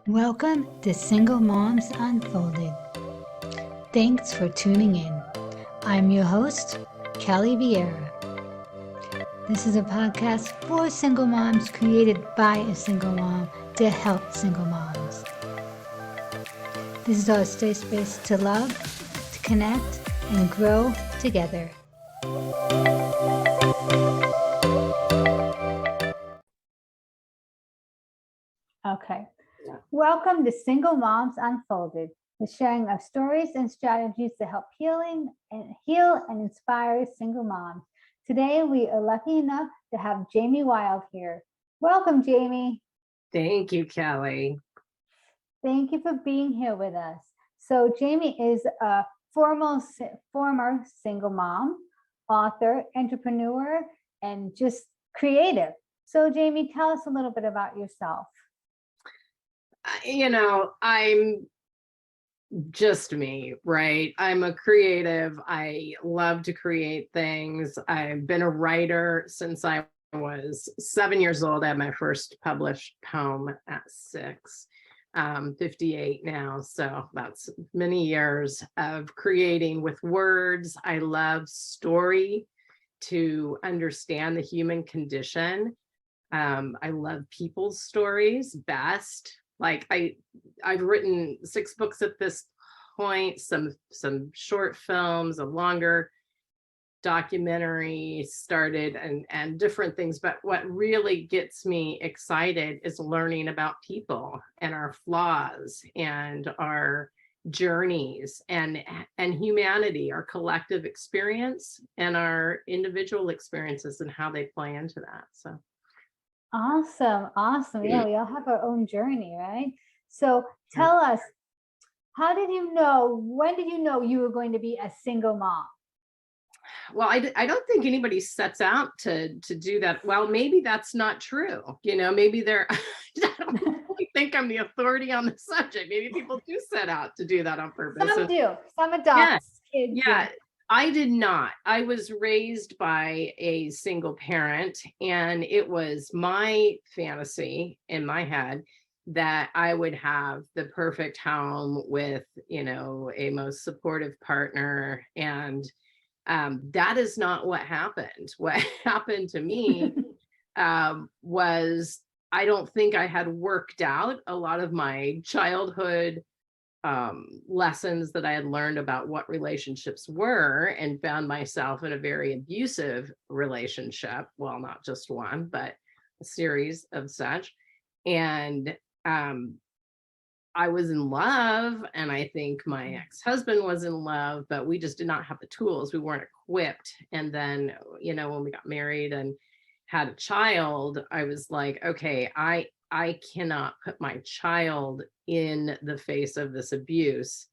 Welcome to Single Moms Unfolded. Thanks for tuning in. I'm your host, Kelly Viera. This is a podcast for single moms created by a single mom to help single moms. This is our safe space to love, to connect, and grow together. Okay. Welcome to Single Moms Unfolded, the sharing of stories and strategies to help heal and inspire single moms. Today, we are lucky enough to have Jamie Weil here. Welcome, Jamie. Thank you, Kelly. Thank you for being here with us. So Jamie is a former single mom, author, entrepreneur, and just creative. So Jamie, tell us a little bit about yourself. I'm just me, right? I'm a creative. I love to create things. I've been a writer since I was 7 years old. I had my first published poem at 6, 58 now. So that's many years of creating with words. I love story to understand the human condition. I love people's stories best. Like I've written 6 books at this point, some short films, a longer documentary started, and different things. But what really gets me excited is learning about people and our flaws and our journeys and humanity, our collective experience and our individual experiences and how they play into that. So. Awesome. Yeah, we all have our own journey, right? So tell us, when did you know you were going to be a single mom? Well, I don't think anybody sets out to do that. Well, maybe that's not true. Maybe I don't think I'm the authority on the subject. Maybe people do set out to do that on purpose. Some do. Some adopt kids. Yeah. I did not. I was raised by a single parent, and it was my fantasy in my head that I would have the perfect home with, a most supportive partner. And that is not what happened. What happened to me was I don't think I had worked out a lot of my childhood lessons that I had learned about what relationships were, and found myself in a very abusive relationship. Well, not just one, but a series of such. And I was in love, and I think my ex-husband was in love, but we just did not have the tools. We weren't equipped. And then, when we got married and had a child, I was like, okay, I cannot put my child in the face of this abuse,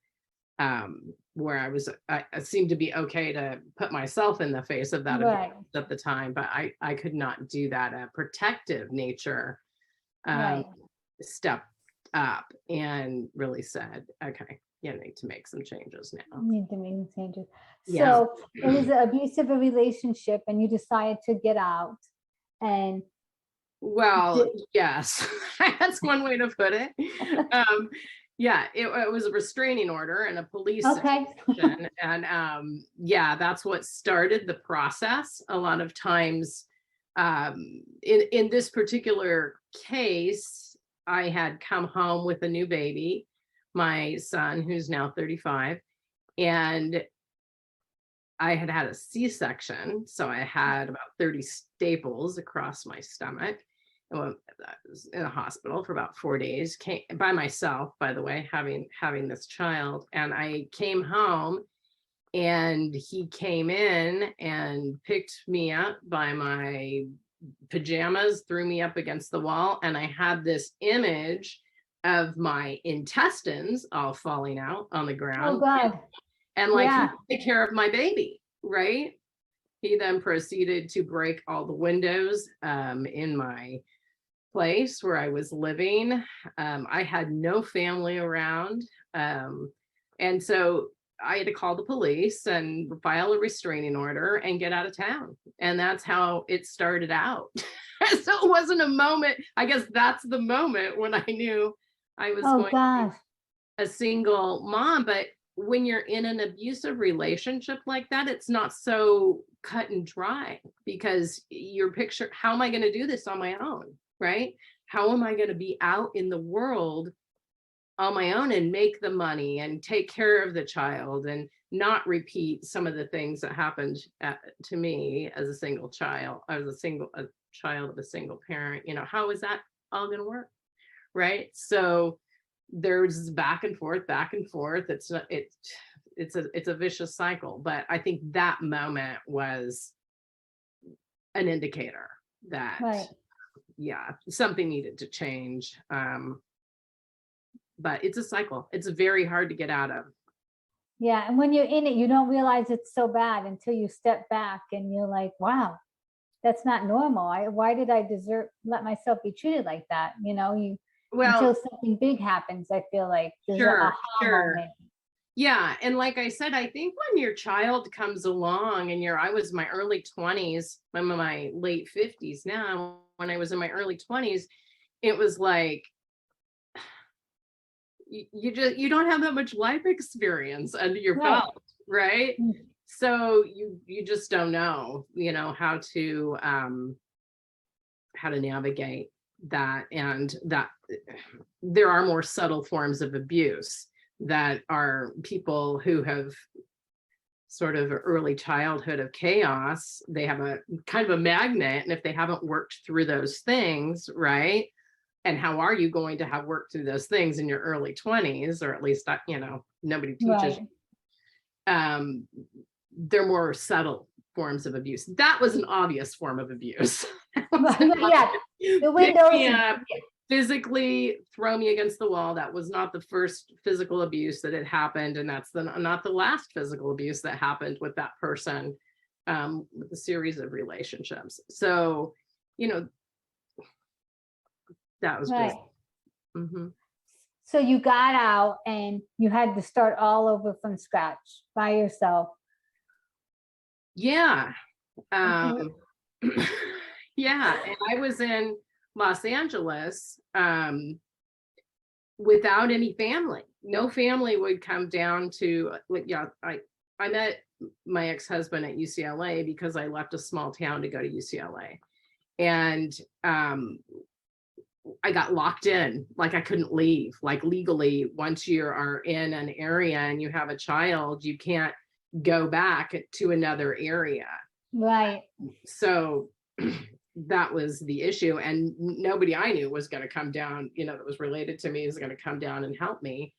where I seemed to be okay to put myself in the face of that abuse at the time, but I could not do that. A protective nature stepped up and really said, okay, you need to make some changes now. Need to make some changes. Yeah. So it was an abusive relationship, and you decided to get out. And well, yes, that's one way to put it. Yeah, it was a restraining order and a police situation. And that's what started the process. A lot of times, in this particular case, I had come home with a new baby, my son, who's now 35, and I had had a C-section. So I had about 30 staples across my stomach. I was in a hospital for about 4 days, came by myself, by the way, having this child. And I came home, and he came in and picked me up by my pajamas, threw me up against the wall, and I had this image of my intestines all falling out on the ground. Oh God. And like, he take care of my baby, right? He then proceeded to break all the windows in my place where I was living. I had no family around. And so I had to call the police and file a restraining order and get out of town. And that's how it started out. So it wasn't a moment. I guess that's the moment when I knew I was going to be a single mom. But when you're in an abusive relationship like that, it's not so cut and dry, because your picture, how am I going to do this on my own? Right? How am I going to be out in the world on my own and make the money and take care of the child and not repeat some of the things that happened to me as a single child, as a child of a single parent? You know, how is that all going to work? Right? So there's back and forth. It's not, it's a vicious cycle. But I think that moment was an indicator that, yeah, something needed to change. But it's a cycle. It's very hard to get out of. Yeah. And when you're in it, you don't realize it's so bad until you step back and you're like, wow, that's not normal. Why did I let myself be treated like that? You know, until something big happens, I feel like there's an aha moment. Yeah. And like I said, I think when your child comes along and I was in my early 20s, I'm in my late 50s now. When I was in my early 20s, it was like, you don't have that much life experience under your belt, right? So you just don't know, how to navigate that, and that there are more subtle forms of abuse that are people who have sort of early childhood of chaos. They have a kind of a magnet, and if they haven't worked through those things, right? And how are you going to have worked through those things in your early 20s, or at least, nobody teaches. They're more subtle forms of abuse. That was an obvious form of abuse. Yeah, the windows. Physically throw me against the wall. That was not the first physical abuse that had happened. And that's not the last physical abuse that happened with that person, with a series of relationships. So, that was just. So you got out and you had to start all over from scratch by yourself. Yeah. Yeah. And I was in Los Angeles without any family. No family would come down to, I met my ex-husband at UCLA because I left a small town to go to UCLA. And I got locked in, like I couldn't leave. Like legally, once you are in an area and you have a child, you can't go back to another area. Right. So that was the issue. And nobody I knew was going to come down, that was related to me, is going to come down and help me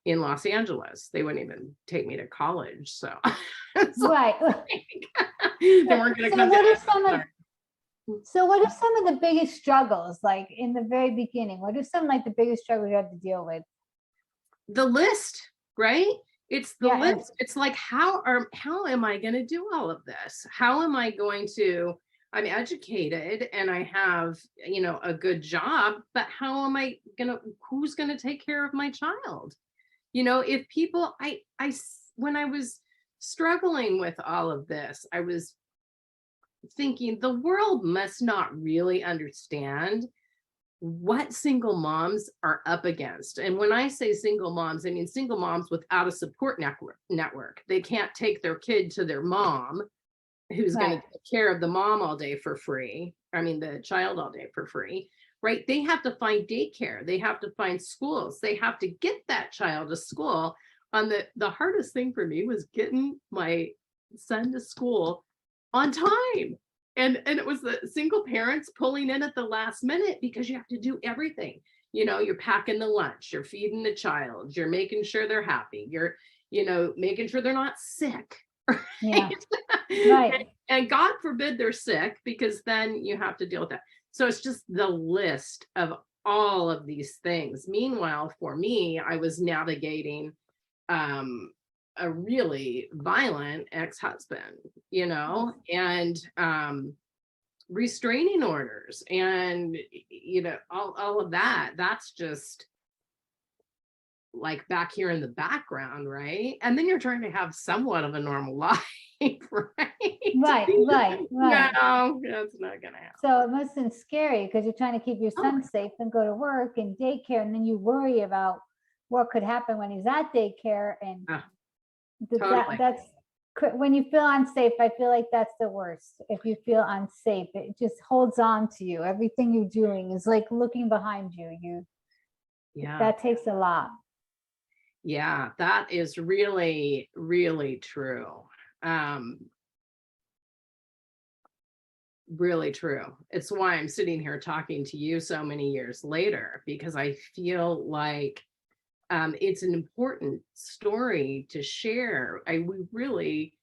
in Los Angeles. They wouldn't even take me to college. So, right. They weren't going to come down. So what are some of the biggest struggles, like in the very beginning? What are some like the biggest struggles you had to deal with? The list, right? It's the list. It's like, how am I going to do all of this? How am I going to, I'm educated and I have, a good job, but how am I who's going to take care of my child? If people, when I was struggling with all of this, I was thinking the world must not really understand what single moms are up against. And when I say single moms, I mean single moms without a support network. They can't take their kid to their mom, who's going to take care of the mom all day for free. I mean, the child all day for free, right? They have to find daycare. They have to find schools. They have to get that child to school. The hardest thing for me was getting my son to school on time. And it was the single parents pulling in at the last minute, because you have to do everything. You're packing the lunch, you're feeding the child, you're making sure they're happy, you're, making sure they're not sick. Right? Yeah. Right. And God forbid they're sick, because then you have to deal with that. So it's just the list of all of these things. Meanwhile, for me, I was navigating a really violent ex-husband, and restraining orders, and all of that. That's just, like back here in the background, right? And then you're trying to have somewhat of a normal life, right? Right. No, that's not gonna happen. So it must have been scary because you're trying to keep your son safe and go to work and daycare, and then you worry about what could happen when he's at daycare. And totally. that's when you feel unsafe. I feel like that's the worst. If you feel unsafe, it just holds on to you. Everything you're doing is like looking behind you. That takes a lot. Yeah, that is really, really true. Really true. It's why I'm sitting here talking to you so many years later, because I feel like it's an important story to share. We really,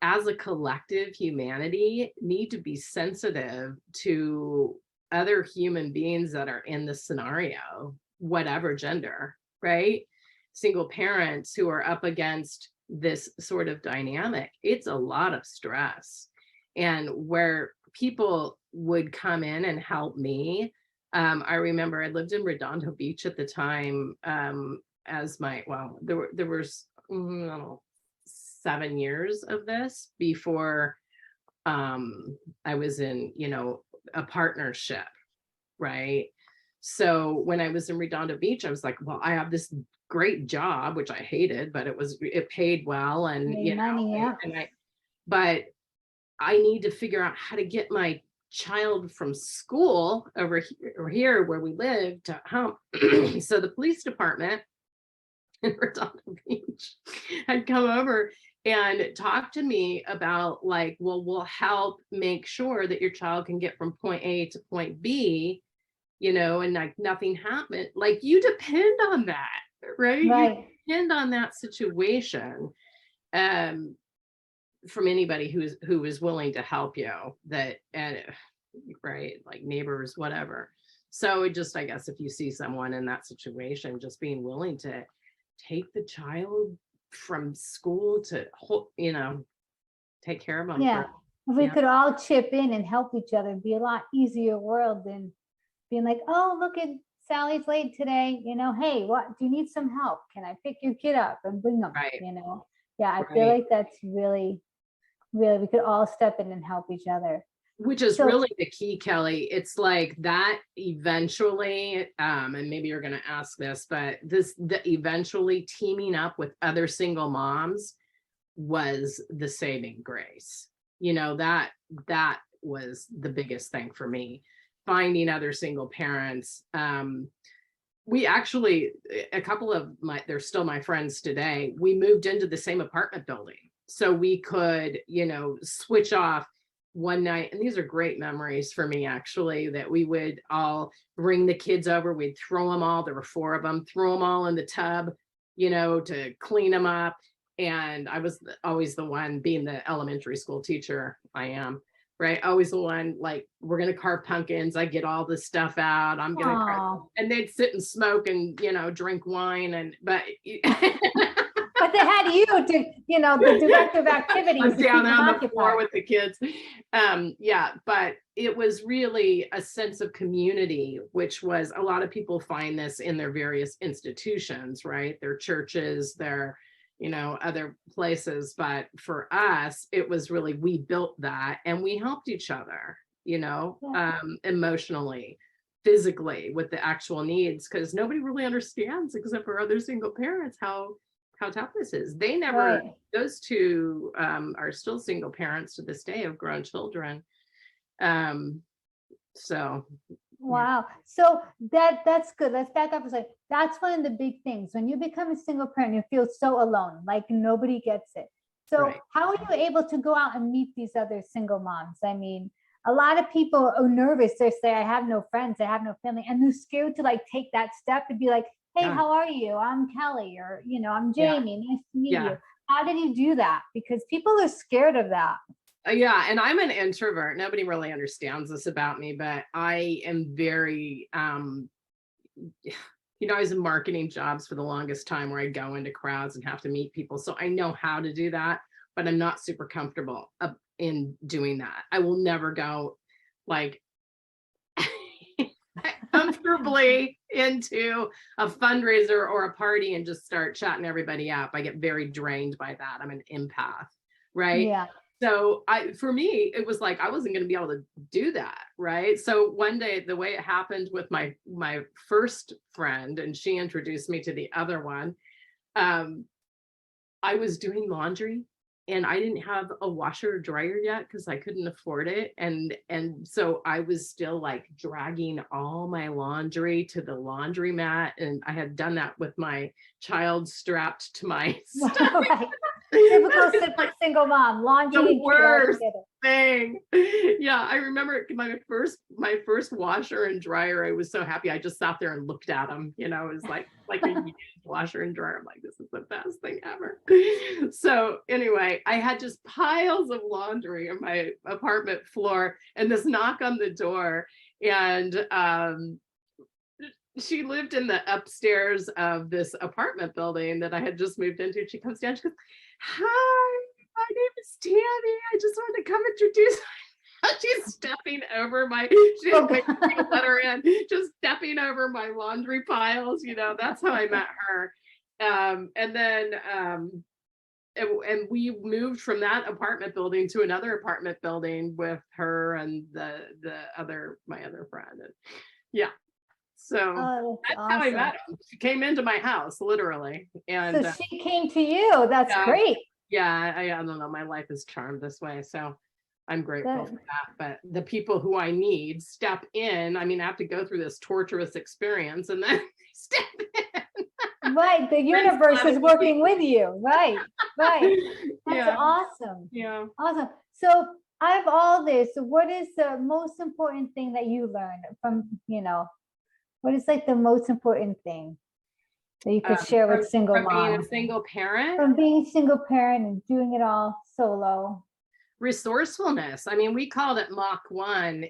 as a collective humanity, need to be sensitive to other human beings that are in the scenario, whatever gender, right? Single parents who are up against this sort of dynamic. It's a lot of stress. And where people would come in and help me, I remember I lived in Redondo Beach at the time, as there was 7 years of this before I was in, a partnership, right? So when I was in Redondo Beach, I was like, well, I have this great job, which I hated, but it paid well, and money, but I need to figure out how to get my child from school over here where we live to home. So the police department in Redondo Beach had come over and talked to me about like, well, we'll help make sure that your child can get from point A to point B, and like nothing happened. Like you depend on that, right? You depend on that situation from anybody who is willing to help you, right, like neighbors, whatever. So I guess if you see someone in that situation, just being willing to take the child from school to take care of them. If we could all chip in and help each other, it'd be a lot easier world than being like, oh, look at Sally's late today, hey, what do you need some help? Can I pick your kid up and bring them? Right. I feel like that's really we could all step in and help each other, which is really the key, Kelly. It's like that eventually, and maybe you're going to ask this, but the eventually teaming up with other single moms was the saving grace. That was the biggest thing for me, finding other single parents. We actually, a couple of they're still my friends today. We moved into the same apartment building, so we could, switch off one night. And these are great memories for me, actually, that we would all bring the kids over. We'd throw them all. There were 4 of them, throw them all in the tub, to clean them up. And I was always the one, being the elementary school teacher I am, right? Always the one, like, we're going to carve pumpkins. I get all this stuff out. I'm going to carve, and they'd sit and smoke and, drink wine. But they had you to, the director of activities. I'm down on the floor with the kids. But it was really a sense of community, which was, a lot of people find this in their various institutions, right? Their churches, their, other places. But for us, it was really, we built that and we helped each other, emotionally, physically, with the actual needs, because nobody really understands, except for other single parents, how tough this is. They never, those two are still single parents to this day, of grown children. So wow. So that's good. Let's back up a second. That's one of the big things. When you become a single parent, you feel so alone, like nobody gets it. So how are you able to go out and meet these other single moms? I mean, a lot of people are nervous. They say, I have no friends, I have no family, and they're scared to like take that step and be like, hey, how are you? I'm Kelly, or, I'm Jamie. Nice to meet you. How did you do that? Because people are scared of that. And I'm an introvert. Nobody really understands this about me, but I am very, I was in marketing jobs for the longest time, where I go into crowds and have to meet people. So I know how to do that, but I'm not super comfortable in doing that. I will never go like, comfortably into a fundraiser or a party and just start chatting everybody up. I get very drained by that. I'm an empath, right? Yeah. So for me, it was like I wasn't going to be able to do that, right? So one day, the way it happened with my first friend, and she introduced me to the other one, I was doing laundry and I didn't have a washer or dryer yet because I couldn't afford it. And so I was still like dragging all my laundry to the laundromat. And I had done that with my child strapped to my stomach. Right. Typical single mom, laundry The worst thing. Yeah, I remember my first washer and dryer. I was so happy. I just sat there and looked at them. You know, it was like a used washer and dryer. I'm like, this is the best thing ever. So anyway, I had just piles of laundry on my apartment floor, and this knock on the door, and she lived in the upstairs of this apartment building that I had just moved into. She comes down, she goes, "Hi, my name is Tammy. I just wanted to come introduce." She's stepping over she didn't wait for me to let her in, just stepping over my laundry piles. You know, that's how I met her. And then we moved from that apartment building to another apartment building with her and my other friend. And yeah. So that's awesome. How I met him. She came into my house, literally. And so she came to you. That's great. Yeah, I don't know. My life is charmed this way. So I'm grateful for that. But the people who I need step in. I mean, I have to go through this torturous experience and then step in. Right. The universe is working with you. Right. Right. That's awesome. Yeah. Awesome. So out of all this, what is the most important thing that you learned from, what is like the most important thing that you could share with single moms? From being a single parent? From being a single parent and doing it all solo. Resourcefulness. I mean, we called it Mach 1,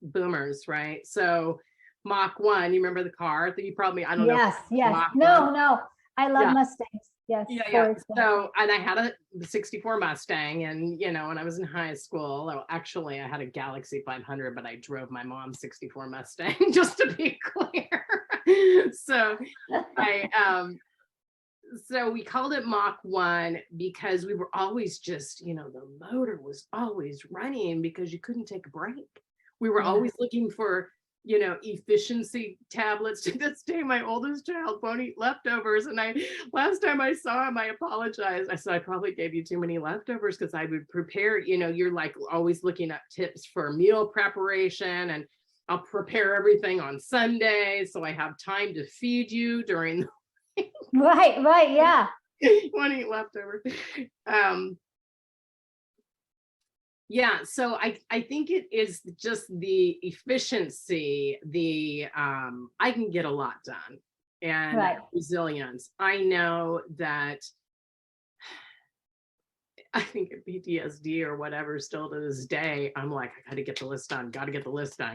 boomers, right? So Mach 1, you remember the car that you probably, I don't know. Yes. No. I love Mustangs. Yes. Yeah. So, and I had a 64 Mustang, and when I was in high school, actually I had a Galaxy 500, but I drove my mom's 64 Mustang, just to be clear. So so we called it Mach 1 because we were always just, the motor was always running because you couldn't take a break. We were always looking for efficiency tablets. To this day, my oldest child won't eat leftovers. And last time I saw him, I apologized. I said, I probably gave you too many leftovers because I would prepare, you're like always looking up tips for meal preparation, and I'll prepare everything on Sunday. So I have time to feed you during the week. Right. Yeah. You want to eat leftovers. Yeah, so I think it is just the efficiency, I can get a lot done, and resilience. I know that I think of PTSD or whatever still to this day, I'm like, I gotta get the list done, gotta get the list done.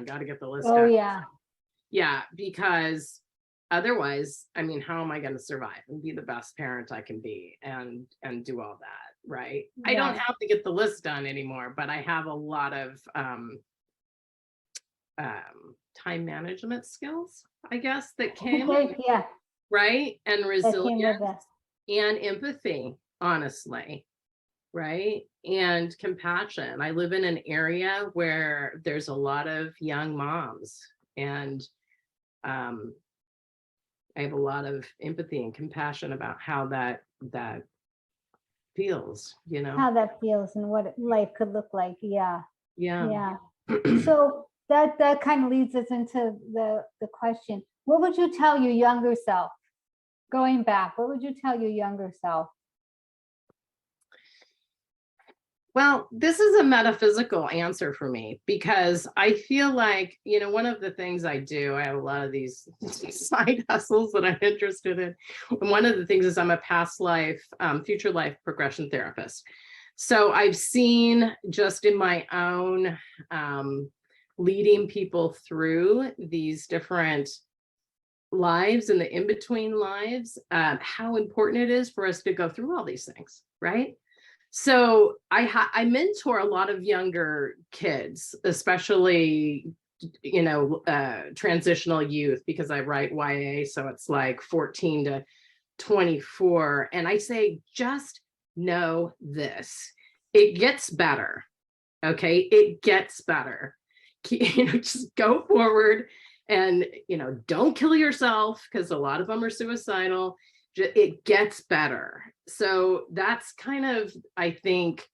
Oh yeah. Yeah, because otherwise, I mean, how am I going to survive and be the best parent I can be and do all that, right? Yeah. I don't have to get the list done anymore, but I have a lot of time management skills, I guess, that came, right? And resilience and empathy, honestly, right? And compassion. I live in an area where there's a lot of young moms, and I have a lot of empathy and compassion about how that feels, how that feels and what life could look like. Yeah. So that kind of leads us into the question, what would you tell your younger self going back? What would you tell your younger self? Well, this is a metaphysical answer for me, because I feel like, one of the things I do, I have a lot of these side hustles that I'm interested in. And one of the things is I'm a past life, future life progression therapist. So I've seen just in my own leading people through these different lives and the in-between lives, how important it is for us to go through all these things, right? So I mentor a lot of younger kids, especially transitional youth, because I write YA, so it's like 14 to 24. And I say, just know this, it gets better. Okay, it gets better. Just go forward, and don't kill yourself, because a lot of them are suicidal. It gets better. So that's kind of, I think,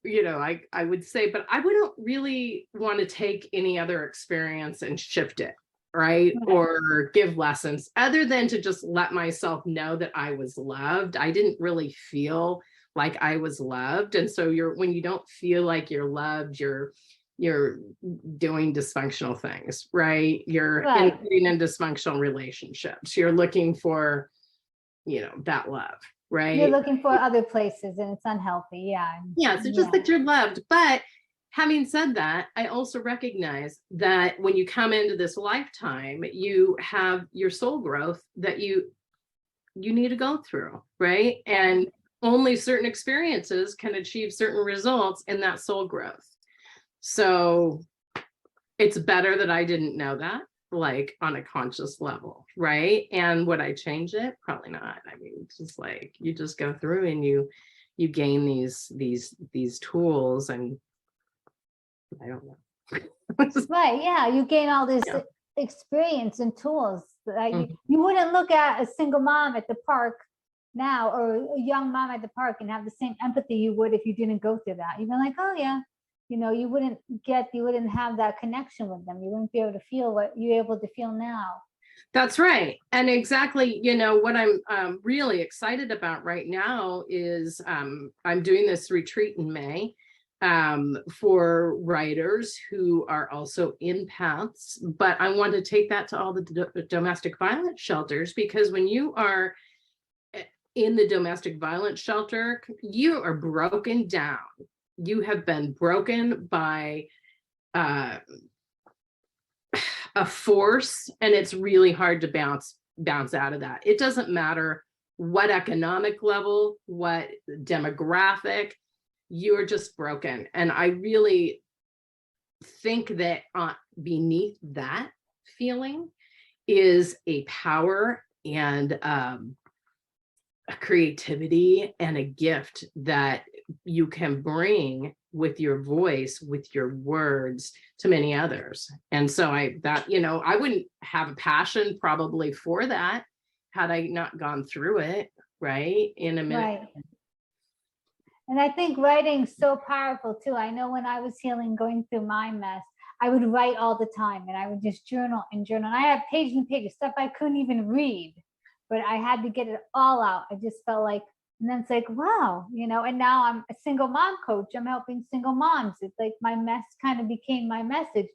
I would say, but I wouldn't really want to take any other experience and shift it, right? Or give lessons, other than to just let myself know that I was loved. I didn't really feel like I was loved. And so when you don't feel like you're loved, you're doing dysfunctional things, right? You're in dysfunctional relationships. You're looking for, that love, right? You're looking for other places, and it's unhealthy. Yeah. So just that you're loved. But having said that, I also recognize that when you come into this lifetime, you have your soul growth that you need to go through, right? And only certain experiences can achieve certain results in that soul growth. So it's better that I didn't know that, like, on a conscious level, right? And would I change it? Probably not. I mean, it's just like, you just go through and you gain these tools, and I don't know. Right, yeah, you gain all this experience and tools. You wouldn't look at a single mom at the park now, or a young mom at the park, and have the same empathy you would if you didn't go through that. You'd be like, oh yeah, you wouldn't have that connection with them. You wouldn't be able to feel what you're able to feel now. That's right. And exactly, what I'm really excited about right now is I'm doing this retreat in May for writers who are also empaths, but I want to take that to all the domestic violence shelters, because when you are in the domestic violence shelter, you are broken down. You have been broken by a force, and it's really hard to bounce out of that. It doesn't matter what economic level, what demographic, you are just broken. And I really think that beneath that feeling is a power and a creativity and a gift that you can bring with your voice, with your words, to many others. And so I wouldn't have a passion probably for that had I not gone through it, right? In a minute. Right. And I think writing's so powerful too. I know when I was healing, going through my mess, I would write all the time, and I would just journal and journal. And I have pages and pages, stuff I couldn't even read, but I had to get it all out. I just felt like, and then it's like, wow, and now I'm a single mom coach. I'm helping single moms. It's like my mess kind of became my message.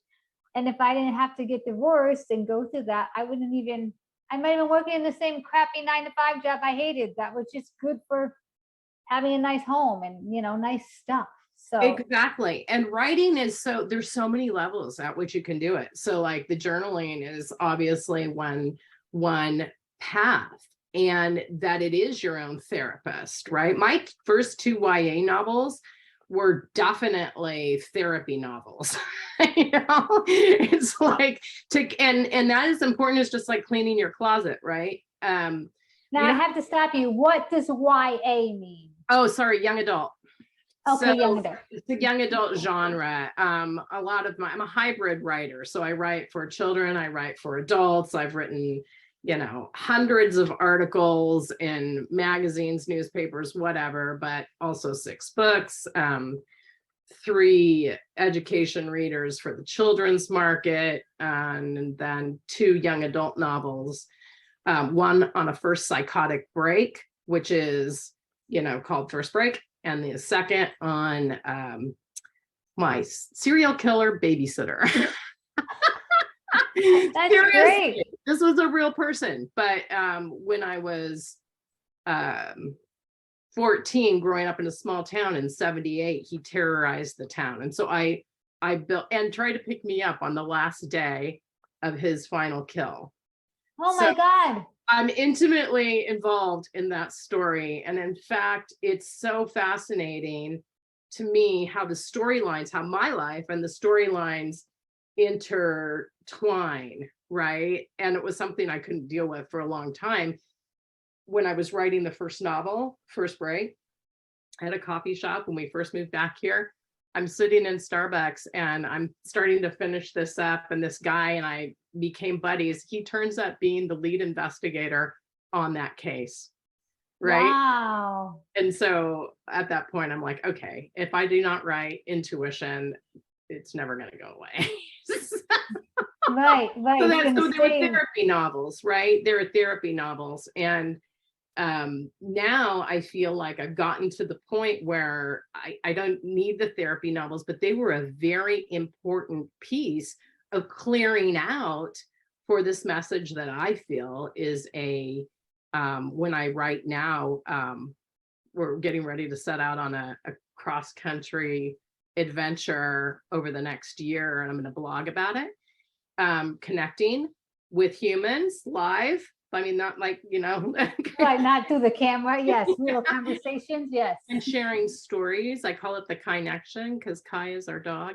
And if I didn't have to get divorced and go through that, I might have been working in the same crappy 9-to-5 job I hated. That was just good for having a nice home and, nice stuff. So exactly. And writing is there's so many levels at which you can do it. So like the journaling is obviously one path, and that it is your own therapist, right? My first 2 YA novels were definitely therapy novels. It's like and that is important, as just like cleaning your closet, right? Now I have to stop you. What does YA mean? Oh, sorry, young adult. Okay, so young adult. It's a young adult genre. I'm a hybrid writer. So I write for children, I write for adults. I've written, hundreds of articles in magazines, newspapers, whatever, but also 6 books, 3 education readers for the children's market, and then 2 young adult novels. One on a first psychotic break, which is, called First Break. And the second on my serial killer babysitter. That's great. This was a real person. But when I was 14, growing up in a small town in 78, he terrorized the town. And so I built and tried to pick me up on the last day of his final kill. Oh my God. I'm intimately involved in that story. And in fact, it's so fascinating to me how the storylines, how my life and the storylines intertwine, right? And it was something I couldn't deal with for a long time. When I was writing the first novel, First Break, I had a coffee shop when we first moved back here. I'm sitting in Starbucks and I'm starting to finish this up, and this guy and I became buddies. He turns up being the lead investigator on that case. Right. Wow. And so at that point, I'm like, okay, if I do not write intuition, it's never going to go away. Right. So they were therapy novels, right? They were therapy novels. And now I feel like I've gotten to the point where I don't need the therapy novels, but they were a very important piece of clearing out for this message that I feel is when I write now, we're getting ready to set out on a cross-country adventure over the next year, and I'm going to blog about it. Connecting with humans live. I mean, not like, right, not through the camera. Yes, real conversations. Yes. And sharing stories. I call it the Kai-nection because Kai is our dog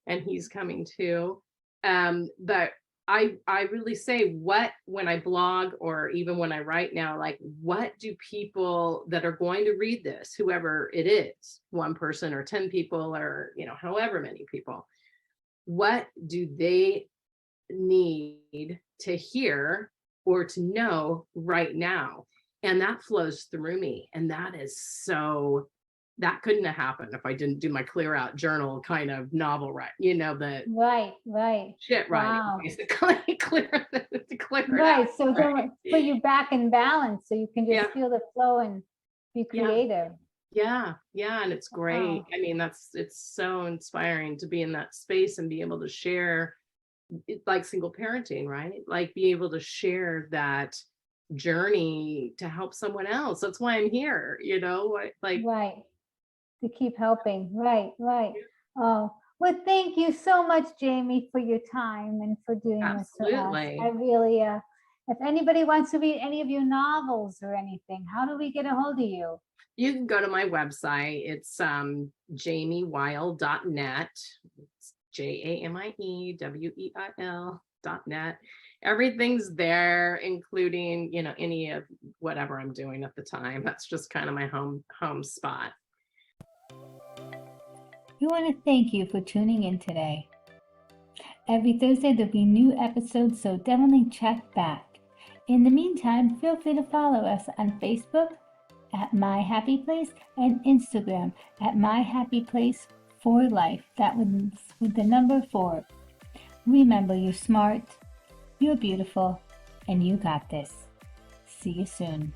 and he's coming too. But I really say when I blog or even when I write now, like, what do people that are going to read this, whoever it is, one person or 10 people or, however many people, what do they need to hear or to know right now? And that flows through me. And that couldn't have happened if I didn't do my clear out journal kind of novel, right? Right. Shit, right. Wow. Basically clear right. So right. put you back in balance so you can just feel the flow and be creative. Yeah. And it's great. Wow. I mean, it's so inspiring to be in that space and be able to share, like single parenting, right? Like be able to share that journey to help someone else. That's why I'm here, right. To keep helping. Right. Oh, well, thank you so much, Jamie, for your time and for doing this for us. I really, if anybody wants to read any of your novels or anything, how do we get a hold of you? You can go to my website. It's jamieweil.net. It's JAMIEWEIL.net. Everything's there, including, any of whatever I'm doing at the time. That's just kind of my home spot. We want to thank you for tuning in today. Every Thursday there'll be new episodes, so definitely check back. In the meantime, feel free to follow us on Facebook at My Happy Place and Instagram at My Happy Place for Life. That was with the number 4. Remember, you're smart, you're beautiful, and you got this. See you soon.